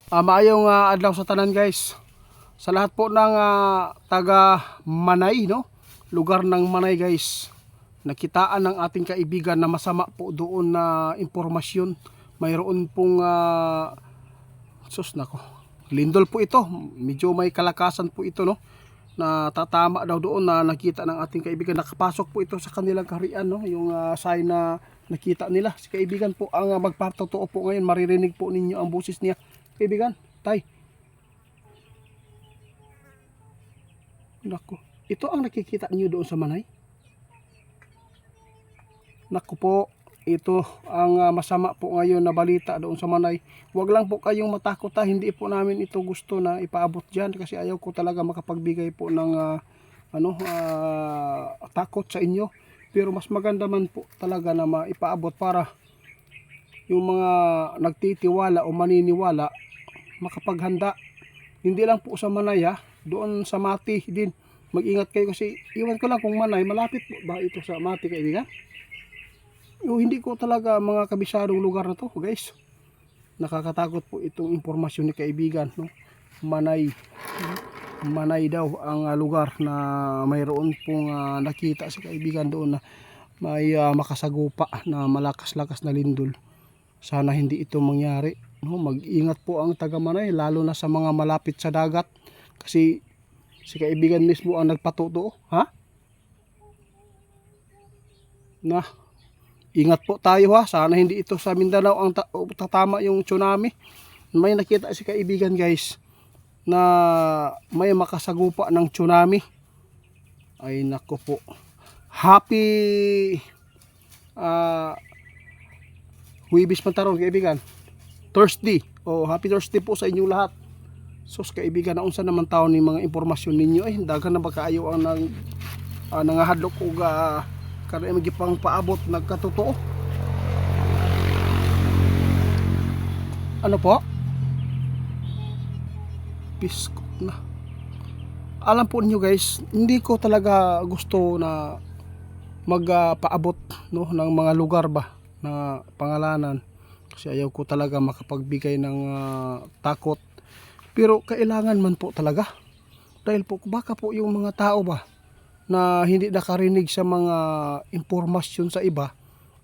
Maayong adlaw sa tanan guys. Sa lahat po ng taga Manay, no? Lugar ng Manay guys. Nakitaan ng ating kaibigan na masama po doon na impormasyon. Mayroon pong sus nako. Lindol po ito. Medyo may kalakasan po ito, no? Na tatama daw doon na nakita ng ating kaibigan. Nakapasok po ito sa kanilang kaharian, no? Yung sign na nakita nila. Si kaibigan po ang magpapatotoo po ngayon. Maririnig po ninyo ang boses niya. Kaibigan, tay. Naku, ito ang nakikita niyo doon sa Manay. Naku po, ito ang masama po ngayon na balita doon sa Manay. Huwag lang po kayong matakot ha. Hindi po namin ito gusto na ipaabot dyan kasi ayaw ko talaga makapagbigay po ng takot sa inyo. Pero mas maganda man po talaga na maipaabot para yung mga nagtitiwala o maniniwala makapaghanda. Hindi lang po sa Manay ha, doon sa Mati din. Mag-ingat kayo kasi iwan ko lang kung Manay, malapit po ba ito sa Mati kaibigan? Hindi ko talaga mga kabisadong lugar na to guys. Nakakatakot po itong impormasyon ni kaibigan, no? Manay daw ang lugar na mayroon pong nakita sa kaibigan doon na may makasagupa na malakas-lakas na lindol. Sana hindi ito mangyari, no? Mag-ingat po ang taga Manay lalo na sa mga malapit sa dagat kasi si kaibigan mismo ang nagpatuto, ha? Na ingat po tayo ha. Sana hindi ito sa Mindanao ang tatama yung tsunami. May nakita si kaibigan guys na may makasagupa ng tsunami. Ay nako po. Happy Huwebes man taron kaibigan. Thursday. Happy Thursday po sa inyong lahat. Sus kaibigan, naunsa naman taon ni mga impormasyon ninyo ay dagan na makaayo ang nangahadlok og kada magipang paabot nagkatotoo. Ano po? Piskot na. Alam po niyo guys, hindi ko talaga gusto na magpaabot no ng mga lugar ba na pangalanan kasi ayaw ko talaga makapagbigay ng takot. Pero kailangan man po talaga dahil po baka po yung mga tao ba na hindi nakarinig sa mga impormasyon sa iba,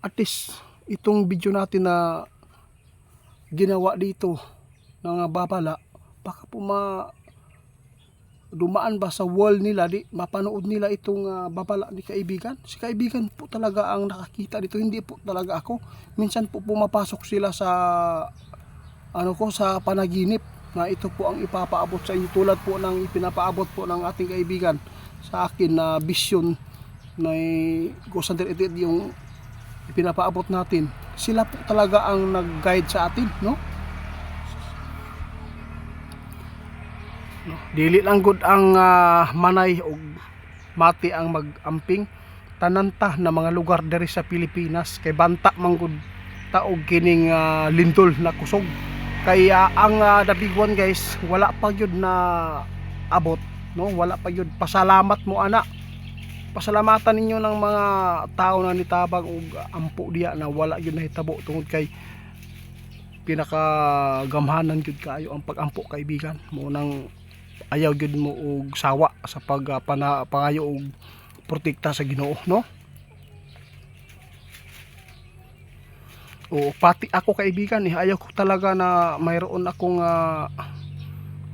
at least itong video natin na ginawa dito ng babala, baka po dumaan ba sa wall nila, di mapanood nila itong babala ni kaibigan. Si kaibigan po talaga ang nakakita dito, hindi po talaga ako. Minsan po pumapasok sila sa sa panaginip na ito po ang ipapaabot sa inyo tulad po ng ipinapaabot po ng ating kaibigan sa akin na vision na Ghost Hunter 88 yung ipinapaabot natin. Sila po talaga ang nag-guide sa atin, no? Dili lang gud ang Manay o Mati ang mag-amping, tananta na mga lugar diri sa Pilipinas kay banta man gud taog kining lindol na kusog. Kaya ang the big one guys, wala pa gyud na abot, no? Wala pa gyud. Pasalamat mo ana. Pasalamatan ninyo ng mga tao na nitabang og ampo diya na wala gyud nahitabo tungod kay pinakagamhanan gyud kaayo ang pag-ampo kaibigan. Mo nang ayaw gyud mo og sawa sa pangayo og protekta sa Ginoo, no? Pati ako kaibigan ayaw ko talaga na mayroon akong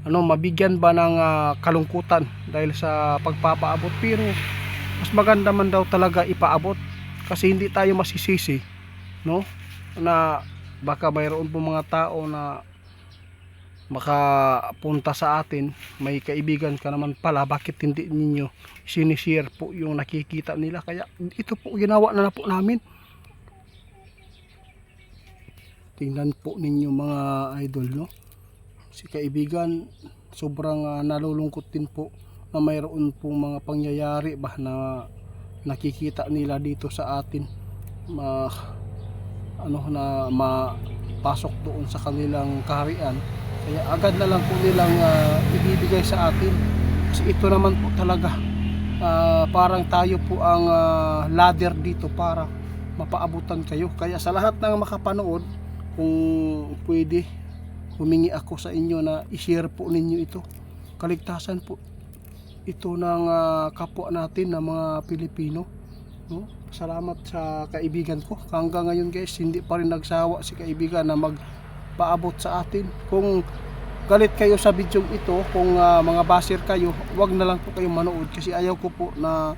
mabigyan ba ng kalungkutan dahil sa pagpapaabot, pero mas maganda man daw talaga ipaabot kasi hindi tayo masisisi, no? Na baka mayroon po mga tao na makapunta sa atin, may kaibigan ka naman pala, bakit hindi ninyo sinishare po yung nakikita nila? Kaya ito po ginawa na po namin. Tingnan po ninyo mga idol, no? Si kaibigan sobrang nalulungkot din po na mayroon pong mga pangyayari ba na nakikita nila dito sa atin, na mapasok doon sa kanilang kaharian. Kaya agad na lang po nilang ibibigay sa atin kasi ito naman po talaga parang tayo po ang ladder dito para mapaabutan kayo. Kaya sa lahat ng makapanood, kung pwede humingi ako sa inyo na i-share po ninyo ito. Kaligtasan po ito ng kapwa natin na mga Pilipino, no? Salamat sa kaibigan ko. Hanggang ngayon guys, hindi pa rin nagsawa si kaibigan na magpaabot sa atin. Kung galit kayo sa video ito, kung mga baser kayo, wag na lang po kayo manood kasi ayaw ko po na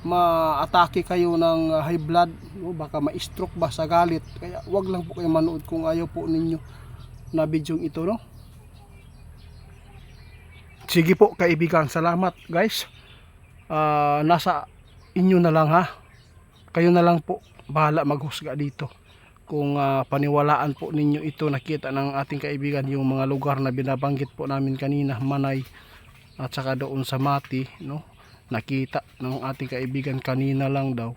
ma-atake kayo ng high blood, no? Baka ma-stroke ba sa galit. Kaya wag lang po kayo manood kung ayaw po ninyo na video ito, no? Sige po kaibigan, salamat guys. Nasa inyo na lang ha. Kayo na lang po bahala maghusga dito. Kung paniwalaan po ninyo ito, nakita ng ating kaibigan yung mga lugar na binabanggit po namin kanina, Manay at saka doon sa Mati, no? Nakita ng ating kaibigan kanina lang daw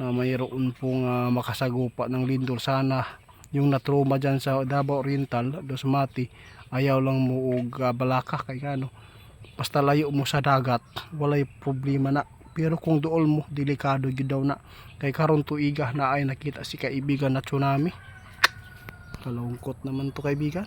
na mayroon pong makasagupa ng lindol. Sana yung natruma dyan sa Davao Oriental, doon sa Mati, ayaw lang mo balaka kay ano. Basta layo mo sa dagat, walay problema na. Pero kung dool mo, delikado yun daw na. Kay karon tuiga na ay nakita si kaibigan na tsunami. Kalungkot naman to kaibigan.